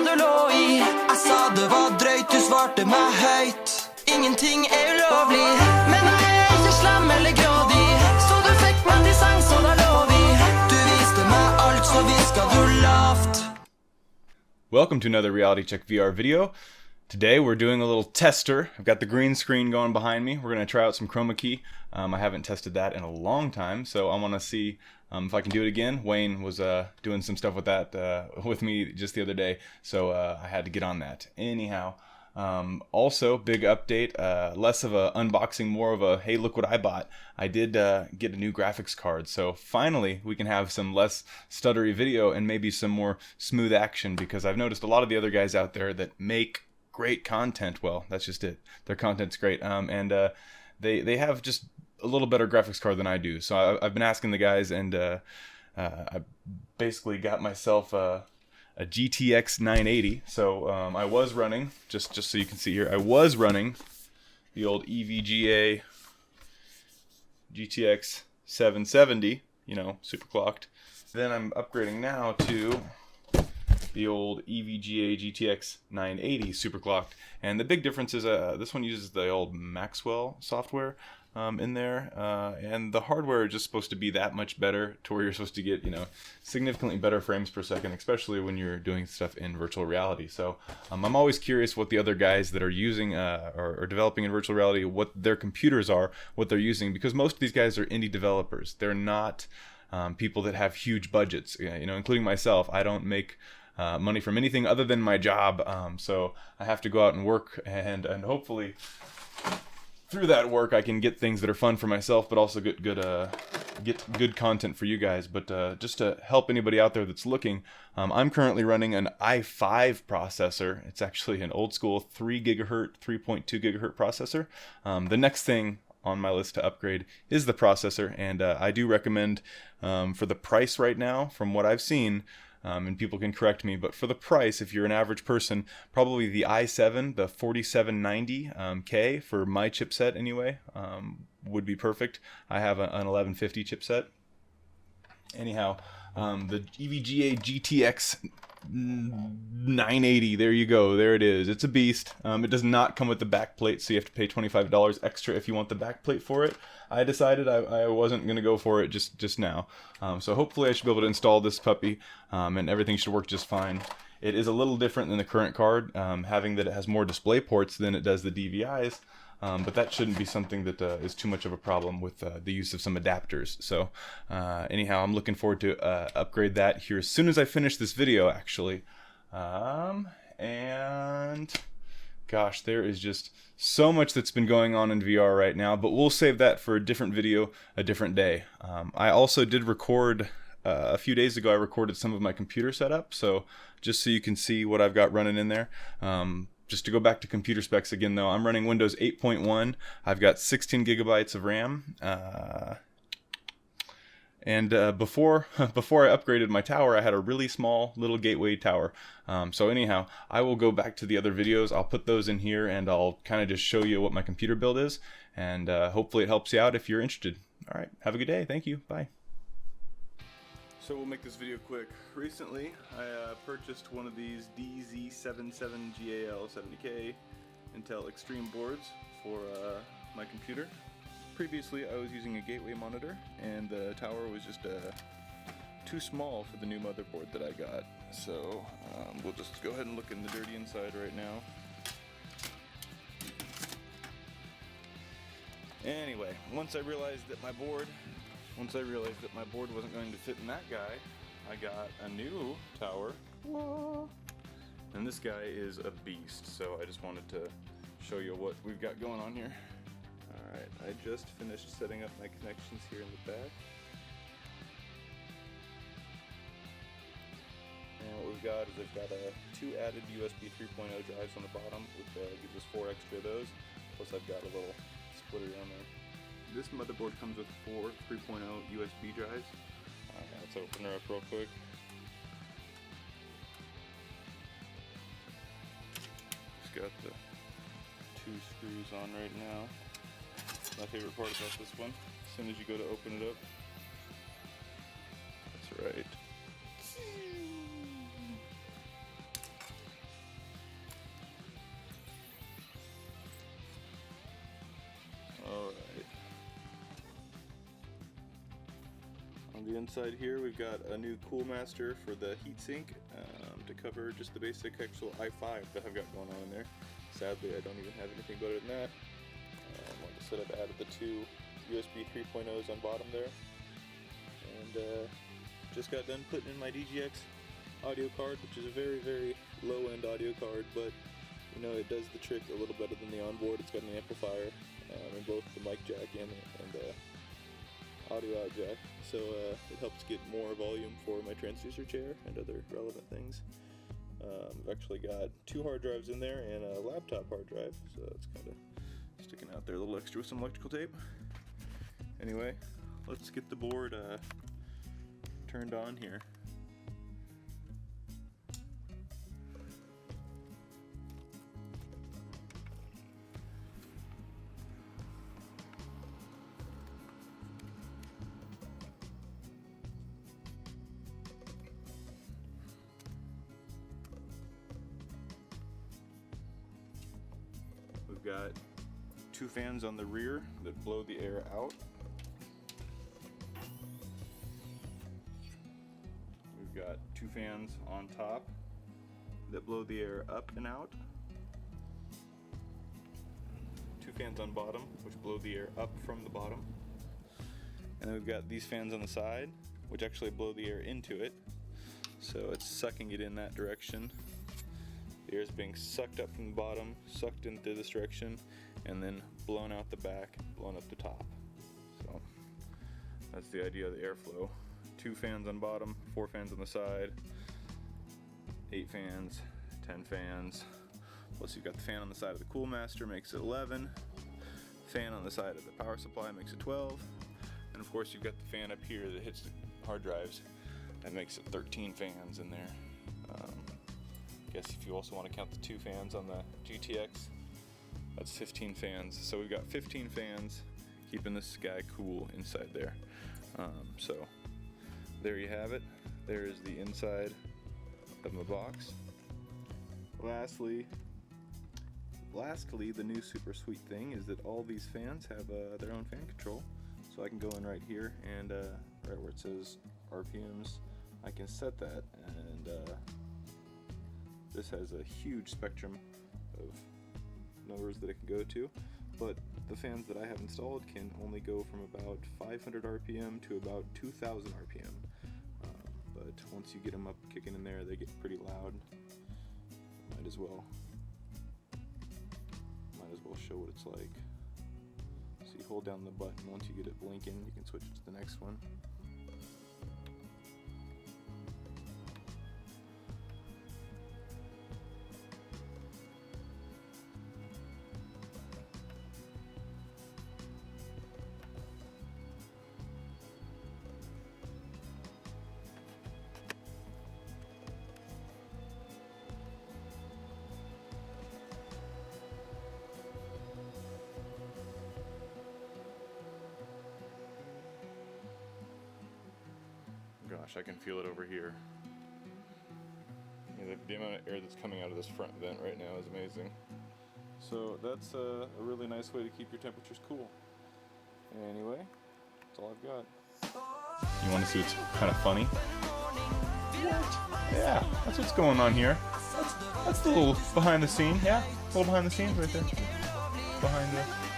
du lå i. Jeg sa det var drøyt, du svarte meg høyt. Ingenting er ulovlig, men jeg er ikke slem eller grådig. Så du fikk meg til sang, så da lå vi. Du viste meg alt, så visket du lavt. Welcome to another Reality Check VR video. Today we're doing a little tester. I've got the green screen going behind me. We're going to try out some chroma key. I haven't tested that in a long time, so I want to see if I can do it again. Wayne was doing some stuff with that with me just the other day, so I had to get on that. Anyhow, also big update, less of a unboxing, more of a hey look what I bought. I did get a new graphics card, so finally we can have some less stuttery video and maybe some more smooth action, because I've noticed a lot of the other guys out there that make great content. Well, that's just it. Their content's great, and they have just a little better graphics card than I do. So I've been asking the guys, and I basically got myself a GTX 980. So I was running, just so you can see here, I was running the old EVGA GTX 770, you know, super clocked. Then I'm upgrading now to the old EVGA GTX 980 super clocked, and the big difference is this one uses the old Maxwell software in there, and the hardware is just supposed to be that much better to where you're supposed to get, you know, significantly better frames per second, especially when you're doing stuff in virtual reality. So I'm always curious what the other guys that are using or developing in virtual reality, what their computers are, what they're using, because most of these guys are indie developers. They're not people that have huge budgets, you know, including myself. I don't make money from anything other than my job, so I have to go out and work, and hopefully through that work I can get things that are fun for myself, but also get good content for you guys. But just to help anybody out there that's looking, I'm currently running an i5 processor. It's actually an old school 3 gigahertz, 3.2 gigahertz processor. The next thing on my list to upgrade is the processor, and I do recommend, for the price right now, from what I've seen, and people can correct me, but for the price, if you're an average person, probably the i7, the 4790K for my chipset anyway, would be perfect. I have an 1150 chipset. Anyhow, the EVGA GTX 980, there you go, there it is. It's a beast. It does not come with the back plate, so you have to pay $25 extra if you want the back plate for it. I decided I wasn't going to go for it just now. So hopefully I should be able to install this puppy, and everything should work just fine. It is a little different than the current card, having that it has more display ports than it does the DVIs. But that shouldn't be something that is too much of a problem with the use of some adapters. So anyhow, I'm looking forward to upgrade that here as soon as I finish this video, actually. And gosh, there is just so much that's been going on in VR right now, but we'll save that for a different video, a different day. I also did record, a few days ago, I recorded some of my computer setup, so just so you can see what I've got running in there. Just to go back to computer specs again, though, I'm running Windows 8.1. I've got 16 gigabytes of RAM. And before I upgraded my tower, I had a really small little gateway tower. So anyhow, I will go back to the other videos. I'll put those in here, and I'll kind of just show you what my computer build is. And hopefully it helps you out if you're interested. All right, have a good day. Thank you. Bye. So we'll make this video quick. Recently, I purchased one of these DZ77GAL 70K Intel Extreme boards for my computer. Previously, I was using a gateway monitor, and the tower was just too small for the new motherboard that I got. So we'll just go ahead and look in the dirty inside right now. Anyway, once I realized that my board wasn't going to fit in that guy, I got a new tower. Whoa. And this guy is a beast, so I just wanted to show you what we've got going on here. Alright, I just finished setting up my connections here in the back. And what we've got is I've got 2 added USB 3.0 drives on the bottom, which gives us 4 extra of those. Plus I've got a little splitter on there. This motherboard comes with 4 3.0 USB drives. Let's open her up real quick. Just got the 2 screws on right now. My favorite part about this one, as soon as you go to open it up, that's right. On the inside here, we've got a new Cool Master for the heatsink to cover just the basic actual i5 that I've got going on in there. Sadly, I don't even have anything better than that. Like I said, I've added the two USB 3.0s on bottom there, and just got done putting in my DGX audio card, which is a very, very low-end audio card, but you know, it does the trick a little better than the onboard. It's got an amplifier in both the mic jack and audio out jack, so it helps get more volume for my transducer chair and other relevant things. I've actually got 2 hard drives in there and a laptop hard drive, so it's kind of sticking out there a little extra with some electrical tape. Anyway, let's get the board turned on here. We've got 2 fans on the rear that blow the air out. We've got 2 fans on top that blow the air up and out. 2 fans on bottom, which blow the air up from the bottom. And then we've got these fans on the side, which actually blow the air into it. So it's sucking it in that direction. The air is being sucked up from the bottom, sucked into this direction, and then blown out the back, blown up the top. So that's the idea of the airflow. 2 fans on bottom, 4 fans on the side, 8 fans, 10 fans. Plus you've got the fan on the side of the Cool Master, makes it 11. Fan on the side of the power supply makes it 12. And of course you've got the fan up here that hits the hard drives. That makes it 13 fans in there. I guess if you also want to count the 2 fans on the GTX, that's 15 fans. So we've got 15 fans keeping this guy cool inside there. So there you have it. There is the inside of my box. Lastly, the new super sweet thing is that all these fans have their own fan control. So I can go in right here and right where it says RPMs, I can set that, and this has a huge spectrum of numbers that it can go to, but the fans that I have installed can only go from about 500 RPM to about 2000 RPM. But once you get them up kicking in there, they get pretty loud. Might as well show what it's like. So you hold down the button, once you get it blinking, you can switch it to the next one. Gosh, I can feel it over here. Yeah, the amount of air that's coming out of this front vent right now is amazing. So that's a really nice way to keep your temperatures cool. Anyway, that's all I've got. You want to see what's kind of funny? Yeah, that's what's going on here. That's the little behind the scene. Yeah, a little behind the scenes right there. Behind the scenes.